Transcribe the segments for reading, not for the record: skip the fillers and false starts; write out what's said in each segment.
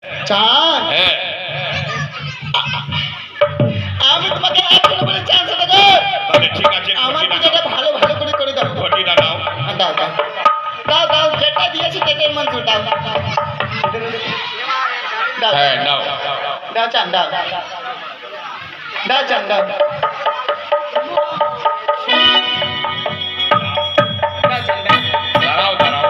চান? হ্যাঁ আমি তোমাকে এখনো বলে চান্স দেবো। তাহলে ঠিক আছে আমার ঘটিটা পুজোটা ভালো ভালো করে দাও। ঘটিটা নাও দাও দাও দাও দাও, যেটা দিয়েছি সেটাই মঞ্জুর। দাও দাও হ্যাঁ নাও দাও চান, দাও দাও চান, দাও দাও চান, দাও। দাঁড়াও দাঁড়াও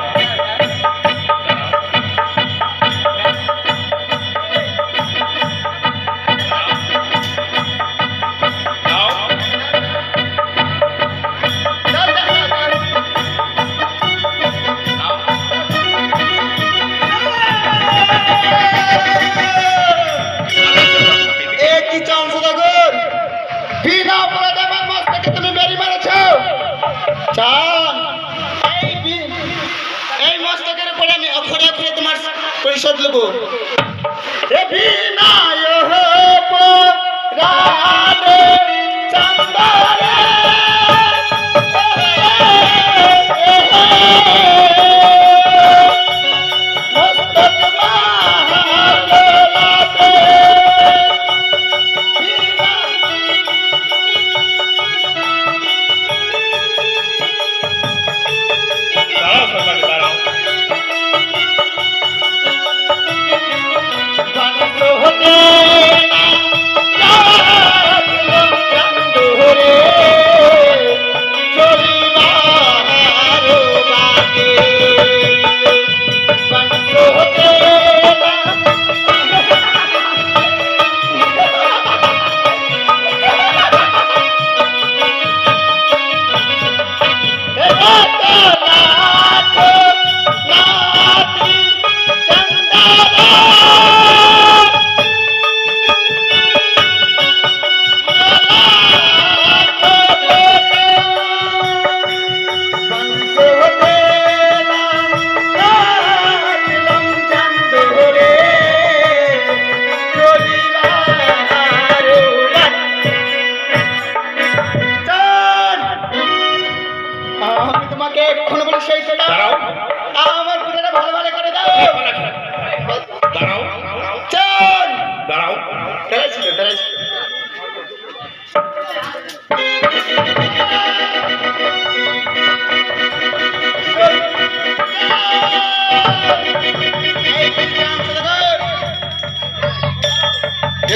নাও দাও, দাও, দাও, দাও। নাও এ কি চান্স দেখো, বিনা অপরাধে আমার মস্তকে তুমি বেরি মারেছ। চান, এই মস্তকের উপরে আমি অক্ষরে অক্ষরে তোমার পরিশোধ নেবো। এ বিনা অপরাধে চান্দারে মস্তক মারলাতে বিনা দাঁড়াও সরকার দাঁড়াও বন্ধ হতে না লাগলো চন্দরে চলিবার বাটে। বন্ধ হতে না লাখো নাতি চন্দরে আমি তোমাকে এক্ষুনি বলে সেই সেটা দাঁড়াও আমার পুজোটা ভালো ভালো করে দাও। দাঁড়াও চল দাঁড়াও দাঁড়াইছিল দাঁড়াইছিল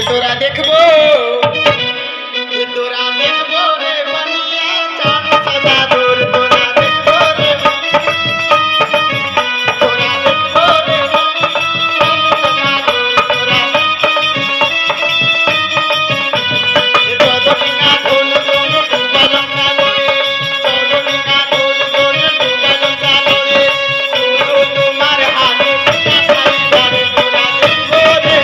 তোরা দেখবো তোরা দেখবো রে বানিয়া চান সদা দূর। তোরা দেখবো রে তোরা দেখবো রে চান সদা দূর। তোরা চরণিকা ঢোল ঢোল ডুবালং সাগরে, চরণিকা ঢোল ঢোল ডুবালং সাগরে, শুধু তোমার হাতে দেখাই ধরে। তোরা দেখবো রে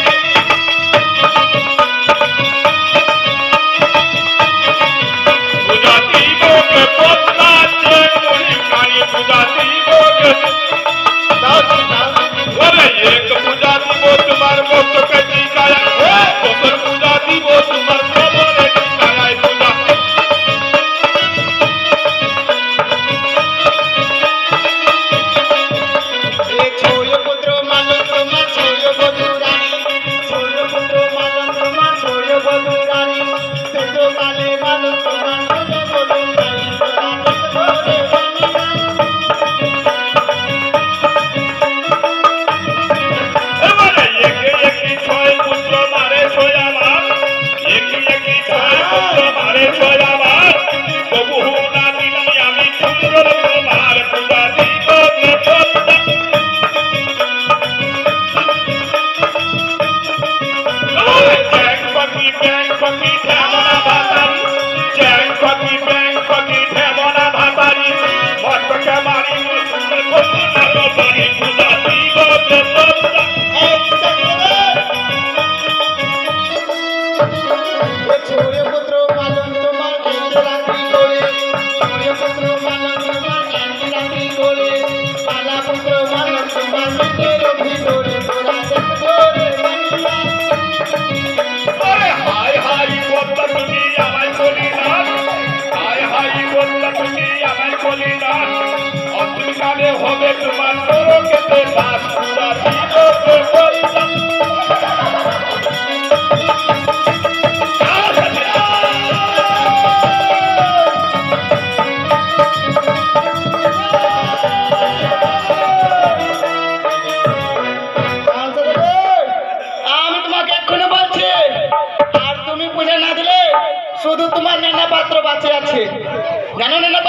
জানো না